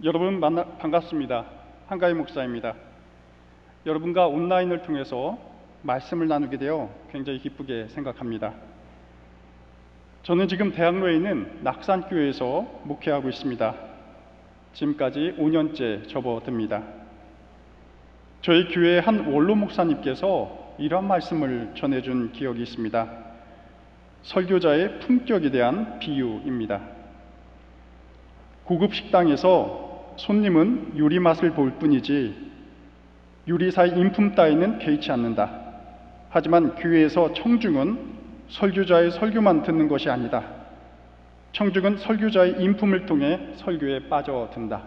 여러분 반갑습니다. 한가희 목사입니다. 여러분과 온라인을 통해서 말씀을 나누게 되어 굉장히 기쁘게 생각합니다. 저는 지금 대학로에 있는 낙산교회에서 목회하고 있습니다. 지금까지 5년째 접어듭니다. 저희 교회의 한 원로 목사님께서 이런 말씀을 전해준 기억이 있습니다. 설교자의 품격에 대한 비유입니다. 고급 식당에서 손님은 요리 맛을 볼 뿐이지 요리사의 인품 따위는 개의치 않는다. 하지만 교회에서 청중은 설교자의 설교만 듣는 것이 아니다. 청중은 설교자의 인품을 통해 설교에 빠져든다.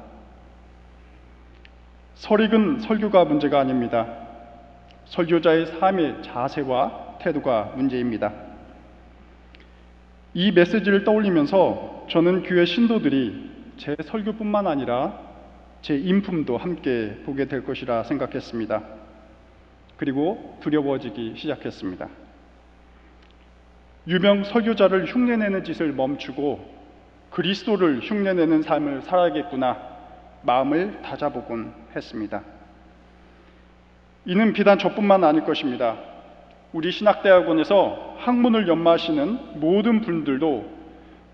설익은 설교가 문제가 아닙니다. 설교자의 삶의 자세와 태도가 문제입니다. 이 메시지를 떠올리면서 저는 교회 신도들이 제 설교뿐만 아니라 제 인품도 함께 보게 될 것이라 생각했습니다. 그리고 두려워지기 시작했습니다. 유명 설교자를 흉내내는 짓을 멈추고 그리스도를 흉내내는 삶을 살아야겠구나 마음을 다잡보곤 했습니다. 이는 비단 저뿐만 아닐 것입니다. 우리 신학대학원에서 학문을 연마하시는 모든 분들도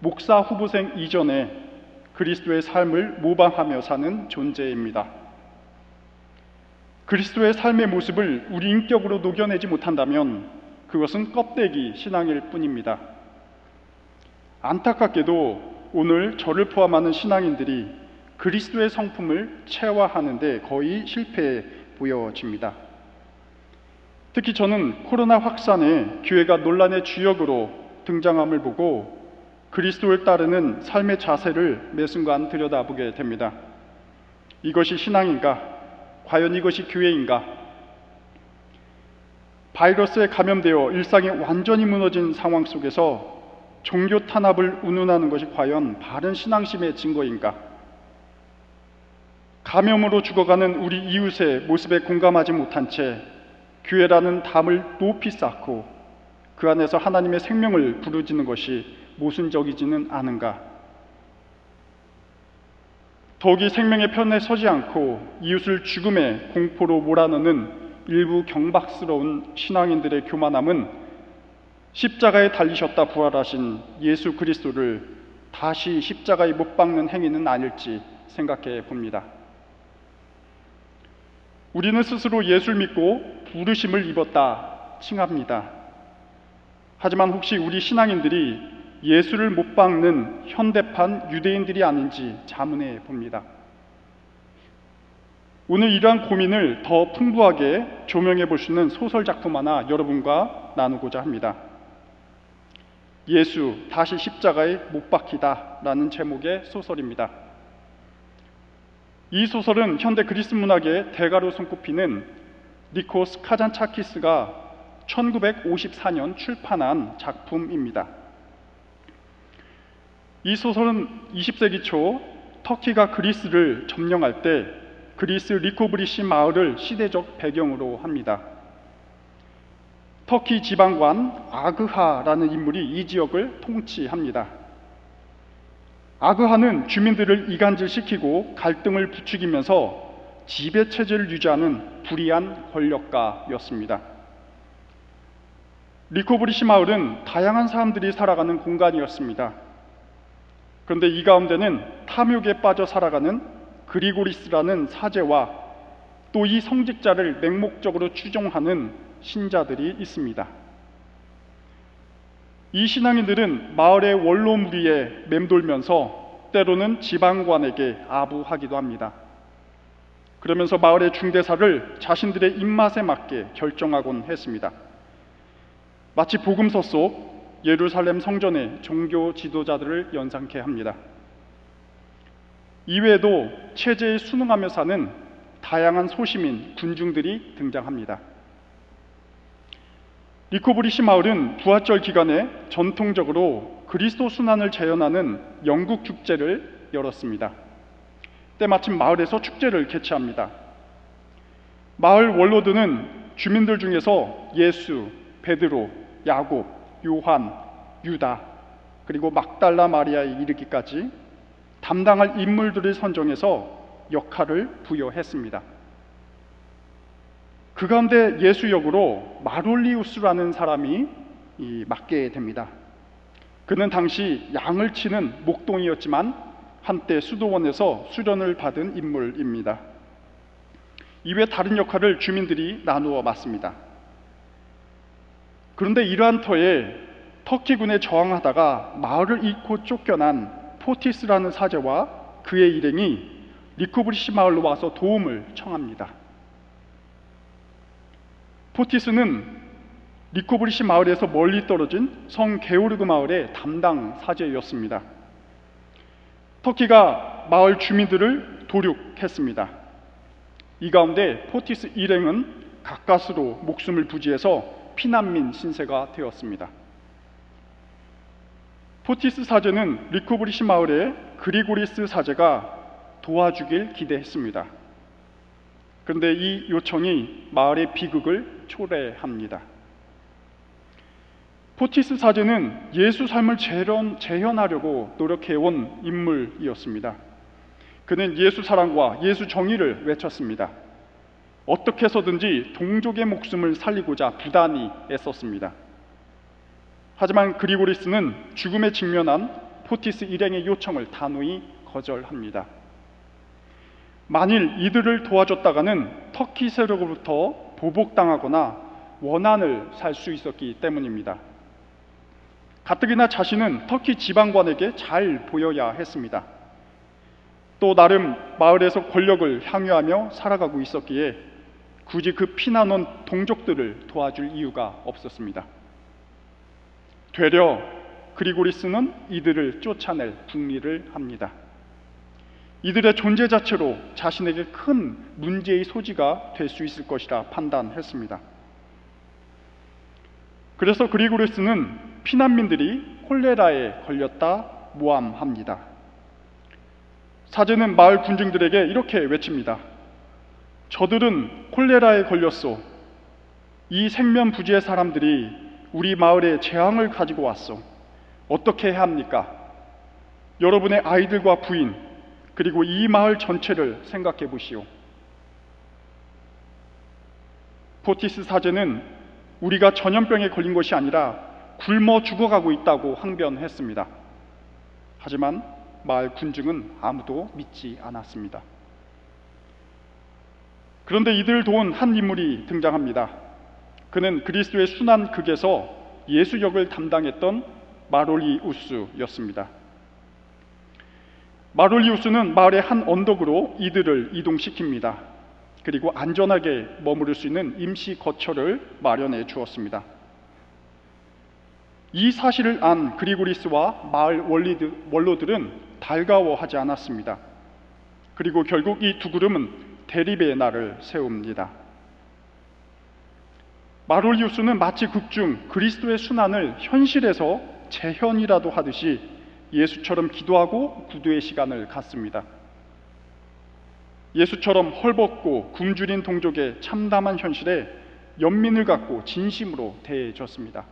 목사 후보생 이전에 그리스도의 삶을 모방하며 사는 존재입니다. 그리스도의 삶의 모습을 우리 인격으로 녹여내지 못한다면 그것은 껍데기 신앙일 뿐입니다. 안타깝게도 오늘 저를 포함하는 신앙인들이 그리스도의 성품을 체화하는 데 거의 실패해 보여집니다. 특히 저는 코로나 확산에 교회가 논란의 주역으로 등장함을 보고 그리스도를 따르는 삶의 자세를 매 순간 들여다보게 됩니다. 이것이 신앙인가? 과연 이것이 교회인가? 바이러스에 감염되어 일상이 완전히 무너진 상황 속에서 종교 탄압을 운운하는 것이 과연 바른 신앙심의 증거인가? 감염으로 죽어가는 우리 이웃의 모습에 공감하지 못한 채 교회라는 담을 높이 쌓고 그 안에서 하나님의 생명을 부르짖는 것이 모순적이지는 않은가? 더욱이 생명의 편에 서지 않고 이웃을 죽음의 공포로 몰아넣는 일부 경박스러운 신앙인들의 교만함은 십자가에 달리셨다 부활하신 예수 그리스도를 다시 십자가에 못 박는 행위는 아닐지 생각해 봅니다. 우리는 스스로 예수를 믿고 부르심을 입었다 칭합니다. 하지만 혹시 우리 신앙인들이 예수를 못 박는 현대판 유대인들이 아닌지 자문해 봅니다. 오늘 이러한 고민을 더 풍부하게 조명해 볼 수 있는 소설 작품 하나 여러분과 나누고자 합니다. 예수 다시 십자가에 못 박히다 라는 제목의 소설입니다. 이 소설은 현대 그리스 문학의 대가로 손꼽히는 니코스 카잔차키스가 1954년 출판한 작품입니다. 이 소설은 20세기 초 터키가 그리스를 점령할 때 그리스 리코브리시 마을을 시대적 배경으로 합니다. 터키 지방관 아그하라는 인물이 이 지역을 통치합니다. 아그하는 주민들을 이간질시키고 갈등을 부추기면서 지배체제를 유지하는 불의한 권력가였습니다. 리코브리시 마을은 다양한 사람들이 살아가는 공간이었습니다. 그런데 이 가운데는 탐욕에 빠져 살아가는 그리고리스라는 사제와 또 이 성직자를 맹목적으로 추종하는 신자들이 있습니다. 이 신앙인들은 마을의 원로 무리에 맴돌면서 때로는 지방관에게 아부하기도 합니다. 그러면서 마을의 중대사를 자신들의 입맛에 맞게 결정하곤 했습니다. 마치 복음서 속 예루살렘 성전의 종교 지도자들을 연상케 합니다. 이외에도 체제에 순응하며 사는 다양한 소시민, 군중들이 등장합니다. 리코브리시 마을은 부활절 기간에 전통적으로 그리스도 순환을 재현하는 영국 축제를 열었습니다. 때마침 마을에서 축제를 개최합니다. 마을 원로들은 주민들 중에서 예수, 베드로, 야곱, 요한, 유다, 그리고 막달라 마리아에 이르기까지 담당할 인물들을 선정해서 역할을 부여했습니다. 그 가운데 예수 역으로 마롤리우스라는 사람이 맡게 됩니다. 그는 당시 양을 치는 목동이었지만 한때 수도원에서 수련을 받은 인물입니다. 이외 다른 역할을 주민들이 나누어 맡습니다. 그런데 이러한 터에 터키군에 저항하다가 마을을 잃고 쫓겨난 포티스라는 사제와 그의 일행이 리코브리시 마을로 와서 도움을 청합니다. 포티스는 리코브리시 마을에서 멀리 떨어진 성 게오르그 마을의 담당 사제였습니다. 터키가 마을 주민들을 도륙했습니다. 이 가운데 포티스 일행은 가까스로 목숨을 부지해서 피난민 신세가 되었습니다. 포티스 사제는 리코브리시 마을의 그리고리스 사제가 도와주길 기대했습니다. 그런데 이 요청이 마을의 비극을 초래합니다. 포티스 사제는 예수 삶을 재현하려고 노력해온 인물이었습니다. 그는 예수 사랑과 예수 정의를 외쳤습니다. 어떻게 해서든지 동족의 목숨을 살리고자 부단히 애썼습니다. 하지만 그리고리스는 죽음에 직면한 포티스 일행의 요청을 단호히 거절합니다. 만일 이들을 도와줬다가는 터키 세력으로부터 보복당하거나 원한을 살 수 있었기 때문입니다. 가뜩이나 자신은 터키 지방관에게 잘 보여야 했습니다. 또 나름 마을에서 권력을 향유하며 살아가고 있었기에 굳이 그 피난 온 동족들을 도와줄 이유가 없었습니다. 되려 그리고리스는 이들을 쫓아낼 궁리를 합니다. 이들의 존재 자체로 자신에게 큰 문제의 소지가 될 수 있을 것이라 판단했습니다. 그래서 그리고리스는 피난민들이 콜레라에 걸렸다 모함합니다. 사제는 마을 군중들에게 이렇게 외칩니다. 저들은 콜레라에 걸렸소. 이 생면부지의 사람들이 우리 마을에 재앙을 가지고 왔소. 어떻게 해야 합니까? 여러분의 아이들과 부인 그리고 이 마을 전체를 생각해 보시오. 포티스 사제는 우리가 전염병에 걸린 것이 아니라 굶어 죽어가고 있다고 항변했습니다. 하지만 마을 군중은 아무도 믿지 않았습니다. 그런데 이들을 도운 한 인물이 등장합니다. 그는 그리스도의 순환극에서 예수 역을 담당했던 마롤리우스였습니다. 마롤리우스는 마을의 한 언덕으로 이들을 이동시킵니다. 그리고 안전하게 머무를 수 있는 임시 거처를 마련해 주었습니다. 이 사실을 안 그리고리스와 마을 원로들은 달가워하지 않았습니다. 그리고 결국 이 두 그룹은 대립의 날을 세웁니다. 마롤리우스는 마치 극중 그리스도의 순환을 현실에서 재현이라도 하듯이 예수처럼 기도하고 구두의 시간을 갖습니다. 예수처럼 헐벗고 굶주린 동족의 참담한 현실에 연민을 갖고 진심으로 대해줬습니다.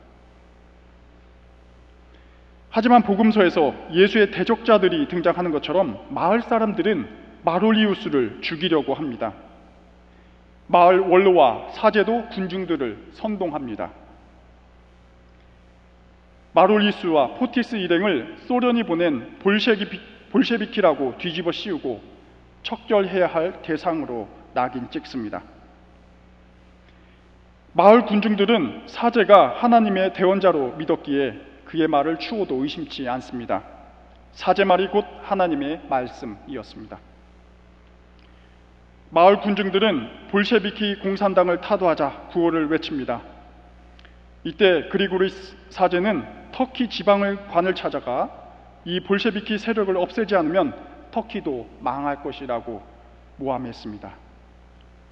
하지만 복음서에서 예수의 대적자들이 등장하는 것처럼 마을 사람들은 마롤리우스를 죽이려고 합니다. 마을 원로와 사제도 군중들을 선동합니다. 마롤리우스와 포티스 일행을 소련이 보낸 볼셰비키라고 뒤집어 씌우고 척결해야 할 대상으로 낙인 찍습니다. 마을 군중들은 사제가 하나님의 대언자로 믿었기에 그의 말을 추호도 의심치 않습니다. 사제 말이 곧 하나님의 말씀이었습니다. 마을 군중들은 볼셰비키 공산당을 타도하자 구호를 외칩니다. 이때 그리고리스 사제는 터키 지방을 관을 찾아가 이 볼셰비키 세력을 없애지 않으면 터키도 망할 것이라고 모함했습니다.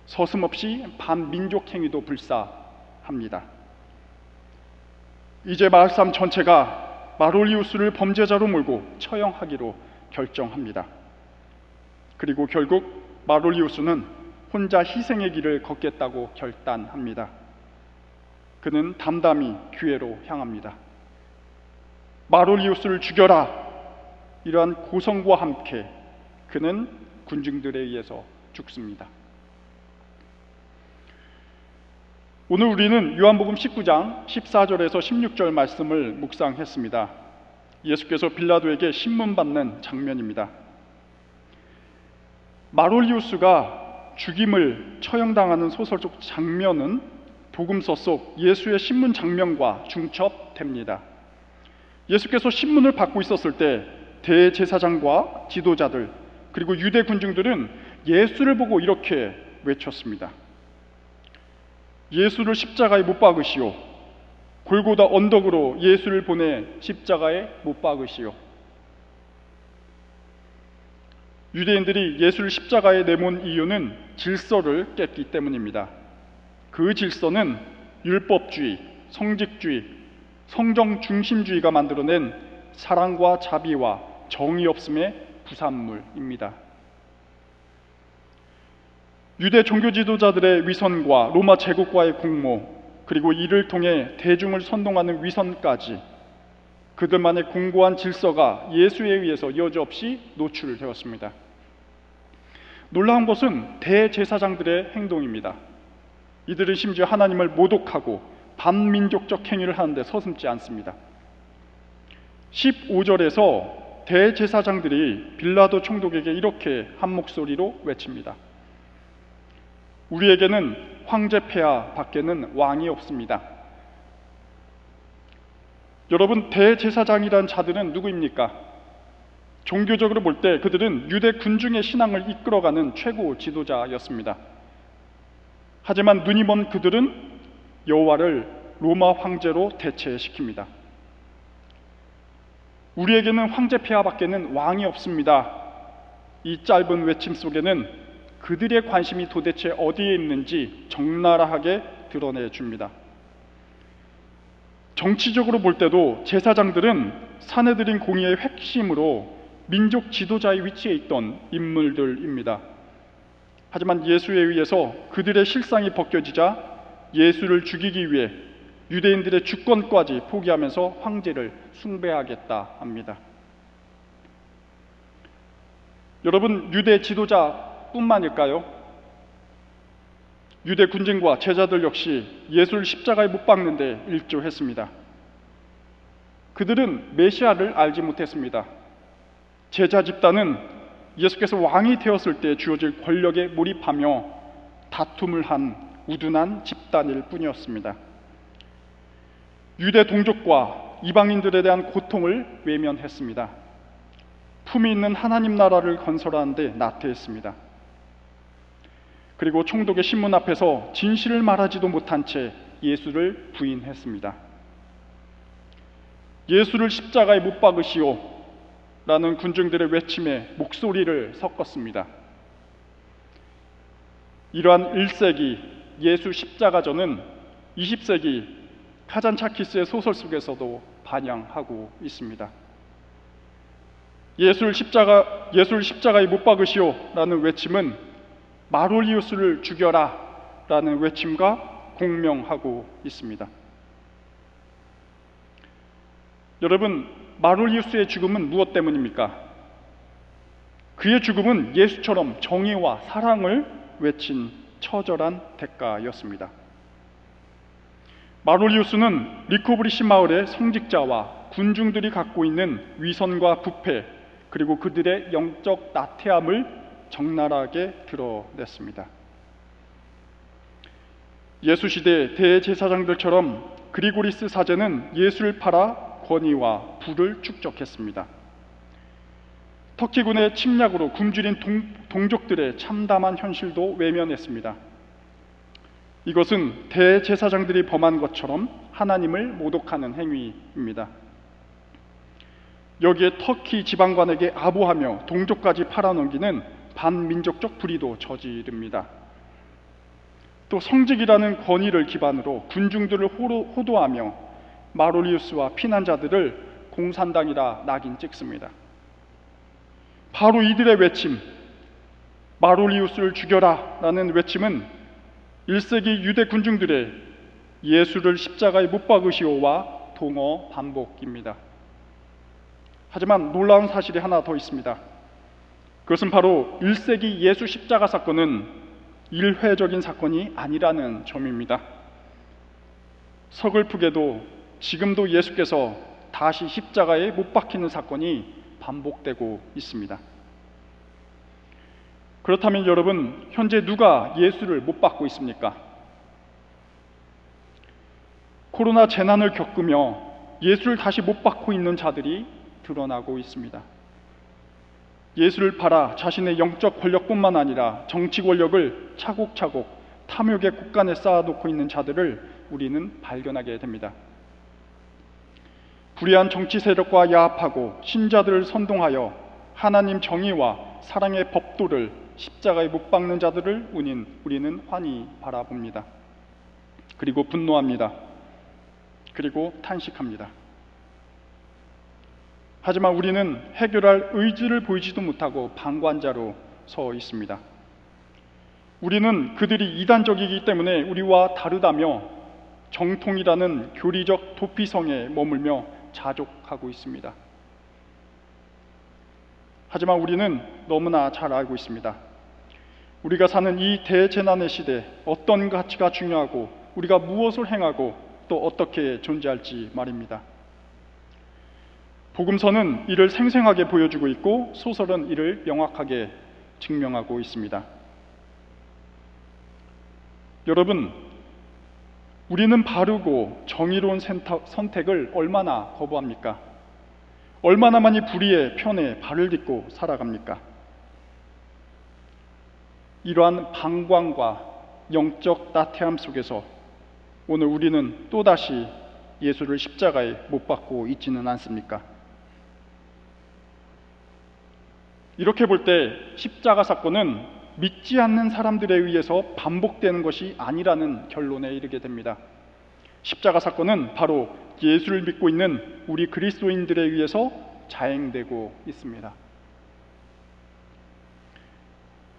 서슴없이 반민족 행위도 불사합니다. 이제 마을 사람 전체가 마롤리우스를 범죄자로 몰고 처형하기로 결정합니다. 그리고 결국 마롤리우스는 혼자 희생의 길을 걷겠다고 결단합니다. 그는 담담히 교회로 향합니다. 마롤리우스를 죽여라! 이러한 고성과 함께 그는 군중들에 의해서 죽습니다. 오늘 우리는 요한복음 19장 14절에서 16절 말씀을 묵상했습니다. 예수께서 빌라도에게 신문받는 장면입니다. 마롤리우스가 죽임을 처형당하는 소설 속 장면은 복음서 속 예수의 신문 장면과 중첩됩니다. 예수께서 신문을 받고 있었을 때 대제사장과 지도자들 그리고 유대 군중들은 예수를 보고 이렇게 외쳤습니다. 예수를 십자가에 못 박으시오. 골고다 언덕으로 예수를 보내 십자가에 못 박으시오. 유대인들이 예수를 십자가에 내몬 이유는 질서를 깼기 때문입니다. 그 질서는 율법주의, 성직주의, 성정 중심주의가 만들어낸 사랑과 자비와 정의 없음의 부산물입니다. 유대 종교 지도자들의 위선과 로마 제국과의 공모, 그리고 이를 통해 대중을 선동하는 위선까지 그들만의 공고한 질서가 예수에 의해서 여지없이 노출되었습니다. 놀라운 것은 대제사장들의 행동입니다. 이들은 심지어 하나님을 모독하고 반민족적 행위를 하는데 서슴지 않습니다. 15절에서 대제사장들이 빌라도 총독에게 이렇게 한 목소리로 외칩니다. 우리에게는 황제 폐하 밖에는 왕이 없습니다. 여러분, 대제사장이란 자들은 누구입니까? 종교적으로 볼 때 그들은 유대 군중의 신앙을 이끌어가는 최고 지도자였습니다. 하지만 눈이 먼 그들은 여호와를 로마 황제로 대체시킵니다. 우리에게는 황제 폐하 밖에는 왕이 없습니다. 이 짧은 외침 속에는 그들의 관심이 도대체 어디에 있는지 적나라하게 드러내줍니다. 정치적으로 볼 때도 제사장들은 사내들인 공의의 핵심으로 민족 지도자의 위치에 있던 인물들입니다. 하지만 예수에 의해서 그들의 실상이 벗겨지자 예수를 죽이기 위해 유대인들의 주권까지 포기하면서 황제를 숭배하겠다 합니다. 여러분, 유대 지도자뿐만일까요? 유대 군중과 제자들 역시 예수를 십자가에 못 박는 데 일조했습니다. 그들은 메시아를 알지 못했습니다. 제자 집단은 예수께서 왕이 되었을 때 주어질 권력에 몰입하며 다툼을 한 우둔한 집단일 뿐이었습니다. 유대 동족과 이방인들에 대한 고통을 외면했습니다. 품이 있는 하나님 나라를 건설하는 데 나태했습니다. 그리고 총독의 신문 앞에서 진실을 말하지도 못한 채 예수를 부인했습니다. 예수를 십자가에 못 박으시오 라는 군중들의 외침에 목소리를 섞었습니다. 이러한 1세기 예수 십자가전은 20세기 카잔차키스의 소설 속에서도 반영하고 있습니다. 예수를 십자가에 못 박으시오 라는 외침은 마롤리우스를 죽여라 라는 외침과 공명하고 있습니다. 여러분, 마롤리우스의 죽음은 무엇 때문입니까? 그의 죽음은 예수처럼 정의와 사랑을 외친 처절한 대가였습니다. 마롤리우스는 리코브리시 마을의 성직자와 군중들이 갖고 있는 위선과 부패 그리고 그들의 영적 나태함을 적나라하게 드러냈습니다. 예수 시대 대제사장들처럼 그리고리스 사제는 예수를 팔아 권위와 부를 축적했습니다. 터키군의 침략으로 굶주린 동족들의 참담한 현실도 외면했습니다. 이것은 대제사장들이 범한 것처럼 하나님을 모독하는 행위입니다. 여기에 터키 지방관에게 아부하며 동족까지 팔아넘기는 반민족적 불의도 저지릅니다. 또 성직이라는 권위를 기반으로 군중들을 호도하며 마롤리우스와 피난자들을 공산당이라 낙인 찍습니다. 바로 이들의 외침, 마롤리우스를 죽여라 라는 외침은 1세기 유대 군중들의 예수를 십자가에 못 박으시오와 동어 반복입니다. 하지만 놀라운 사실이 하나 더 있습니다. 그것은 바로 1세기 예수 십자가 사건은 일회적인 사건이 아니라는 점입니다. 서글프게도 지금도 예수께서 다시 십자가에 못 박히는 사건이 반복되고 있습니다. 그렇다면 여러분, 현재 누가 예수를 못 받고 있습니까? 코로나 재난을 겪으며 예수를 다시 못 받고 있는 자들이 드러나고 있습니다. 예수를 팔아 자신의 영적 권력뿐만 아니라 정치 권력을 차곡차곡 탐욕의 곳간에 쌓아놓고 있는 자들을 우리는 발견하게 됩니다. 불의한 정치 세력과 야합하고 신자들을 선동하여 하나님 정의와 사랑의 법도를 십자가에 못 박는 자들을 우리는 환히 바라봅니다. 그리고 분노합니다. 그리고 탄식합니다. 하지만 우리는 해결할 의지를 보이지도 못하고 방관자로 서 있습니다. 우리는 그들이 이단적이기 때문에 우리와 다르다며 정통이라는 교리적 도피성에 머물며 자족하고 있습니다. 하지만 우리는 너무나 잘 알고 있습니다. 우리가 사는 이 대재난의 시대, 어떤 가치가 중요하고 우리가 무엇을 행하고 또 어떻게 존재할지 말입니다. 복음서는 이를 생생하게 보여주고 있고 소설은 이를 명확하게 증명하고 있습니다. 여러분, 우리는 바르고 정의로운 선택을 얼마나 거부합니까? 얼마나 많이 불의의 편에 발을 딛고 살아갑니까? 이러한 방광과 영적 나태함 속에서 오늘 우리는 또다시 예수를 십자가에 못 박고 있지는 않습니까? 이렇게 볼 때 십자가 사건은 믿지 않는 사람들에 의해서 반복되는 것이 아니라는 결론에 이르게 됩니다. 십자가 사건은 바로 예수를 믿고 있는 우리 그리스도인들에 의해서 자행되고 있습니다.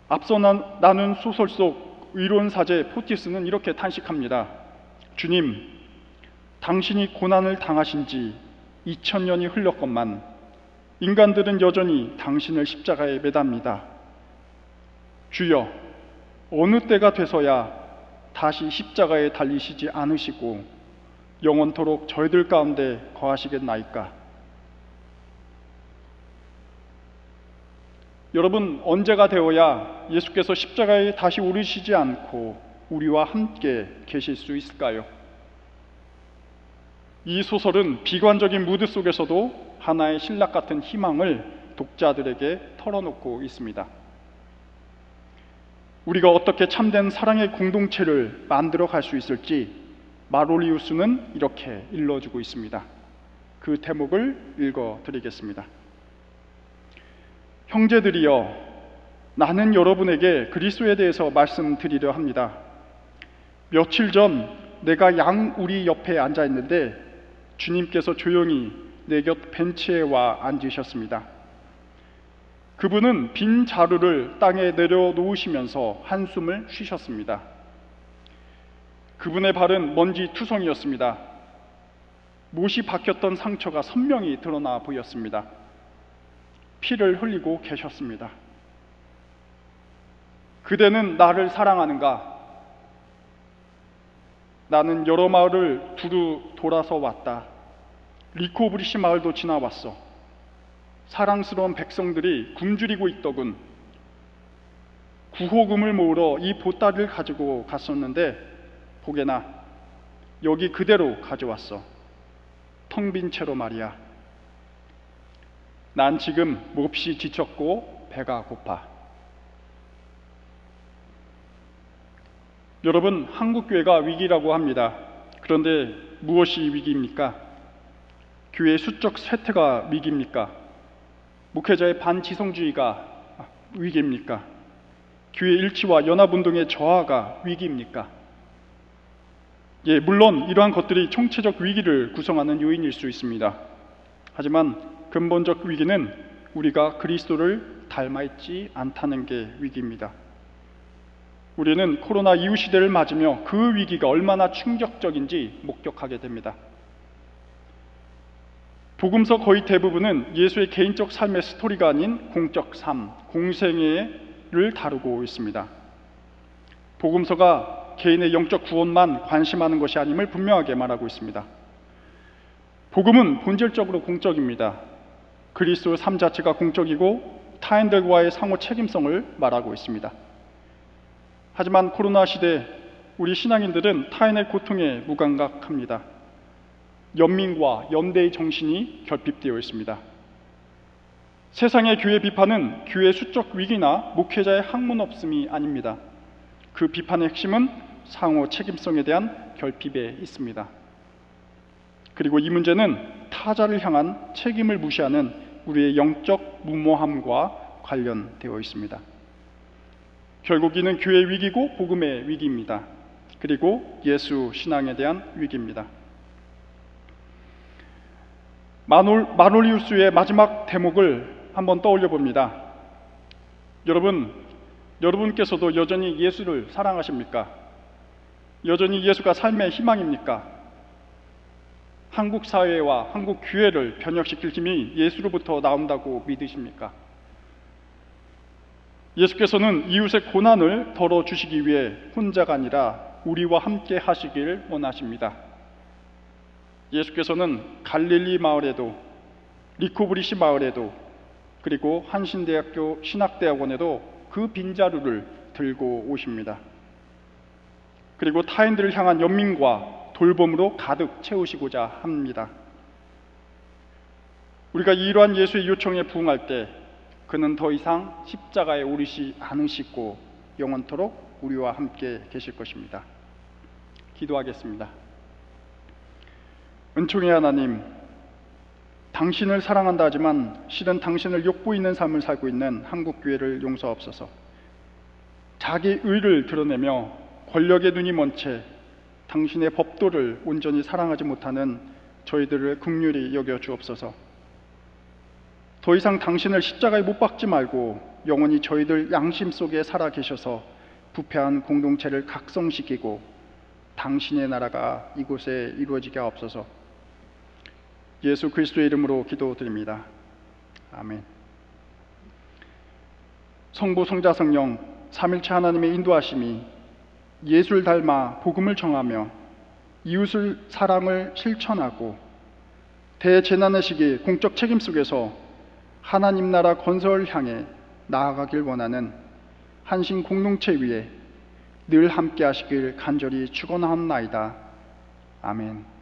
앞서 나눈 소설 속 의로운 사제 포티스는 이렇게 탄식합니다. 주님, 당신이 고난을 당하신 지 2000년이 흘렀건만 인간들은 여전히 당신을 십자가에 매답니다. 주여, 어느 때가 돼서야 다시 십자가에 달리시지 않으시고 영원토록 저희들 가운데 거하시겠나이까? 여러분, 언제가 되어야 예수께서 십자가에 다시 오르시지 않고 우리와 함께 계실 수 있을까요? 이 소설은 비관적인 무드 속에서도 하나의 신락 같은 희망을 독자들에게 털어놓고 있습니다. 우리가 어떻게 참된 사랑의 공동체를 만들어 갈 수 있을지 마롤리우스는 이렇게 일러주고 있습니다. 그 대목을 읽어드리겠습니다. 형제들이여, 나는 여러분에게 그리스도에 대해서 말씀드리려 합니다. 며칠 전 내가 양우리 옆에 앉아 있는데 주님께서 조용히 내 곁 벤치에 와 앉으셨습니다. 그분은 빈 자루를 땅에 내려놓으시면서 한숨을 쉬셨습니다. 그분의 발은 먼지 투성이었습니다. 못이 박혔던 상처가 선명히 드러나 보였습니다. 피를 흘리고 계셨습니다. 그대는 나를 사랑하는가? 나는 여러 마을을 두루 돌아서 왔다. 리코브리시 마을도 지나왔어. 사랑스러운 백성들이 굶주리고 있더군. 구호금을 모으러 이 보따리를 가지고 갔었는데 보게나 여기 그대로 가져왔어. 텅 빈 채로 말이야. 난 지금 몹시 지쳤고 배가 고파. 여러분, 한국교회가 위기라고 합니다. 그런데 무엇이 위기입니까? 교회의 수적 쇠퇴가 위기입니까? 목회자의 반지성주의가 위기입니까? 교회 일치와 연합운동의 저하가 위기입니까? 예, 물론 이러한 것들이 총체적 위기를 구성하는 요인일 수 있습니다. 하지만 근본적 위기는 우리가 그리스도를 닮아있지 않다는 게 위기입니다. 우리는 코로나 이후 시대를 맞으며 그 위기가 얼마나 충격적인지 목격하게 됩니다. 복음서 거의 대부분은 예수의 개인적 삶의 스토리가 아닌 공적 삶, 공생애를 다루고 있습니다. 복음서가 개인의 영적 구원만 관심하는 것이 아님을 분명하게 말하고 있습니다. 복음은 본질적으로 공적입니다. 그리스도의 삶 자체가 공적이고 타인들과의 상호 책임성을 말하고 있습니다. 하지만 코로나 시대 우리 신앙인들은 타인의 고통에 무감각합니다. 연민과 연대의 정신이 결핍되어 있습니다. 세상의 교회 비판은 교회 수적 위기나 목회자의 학문 없음이 아닙니다. 그 비판의 핵심은 상호 책임성에 대한 결핍에 있습니다. 그리고 이 문제는 타자를 향한 책임을 무시하는 우리의 영적 무모함과 관련되어 있습니다. 결국 이는 교회의 위기고 복음의 위기입니다. 그리고 예수 신앙에 대한 위기입니다. 마놀리우스의 마지막 대목을 한번 떠올려 봅니다. 여러분께서도 여전히 예수를 사랑하십니까? 여전히 예수가 삶의 희망입니까? 한국 사회와 한국 교회를 변혁시킬 힘이 예수로부터 나온다고 믿으십니까? 예수께서는 이웃의 고난을 덜어주시기 위해 혼자가 아니라 우리와 함께 하시길 원하십니다. 예수께서는 갈릴리 마을에도, 리코브리시 마을에도, 그리고 한신대학교 신학대학원에도 그 빈자루를 들고 오십니다. 그리고 타인들을 향한 연민과 돌봄으로 가득 채우시고자 합니다. 우리가 이러한 예수의 요청에 부응할 때 그는 더 이상 십자가에 오르지 않으시고 영원토록 우리와 함께 계실 것입니다. 기도하겠습니다. 은총의 하나님, 당신을 사랑한다 하지만 실은 당신을 욕보이는 삶을 살고 있는 한국교회를 용서하옵소서. 자기 의를 드러내며 권력의 눈이 먼 채 당신의 법도를 온전히 사랑하지 못하는 저희들을 긍휼히 여겨 주옵소서. 더 이상 당신을 십자가에 못 박지 말고 영원히 저희들 양심 속에 살아 계셔서 부패한 공동체를 각성시키고 당신의 나라가 이곳에 이루어지게 하옵소서. 예수 그리스도의 이름으로 기도드립니다. 아멘. 성부, 성자, 성령 삼일체 하나님의 인도하심이 예수를 닮아 복음을 전하며 이웃을 사랑을 실천하고 대재난의 시기 공적 책임 속에서 하나님 나라 건설을 향해 나아가길 원하는 한신 공동체 위에 늘 함께 하시길 간절히 축원하옵나이다. 아멘.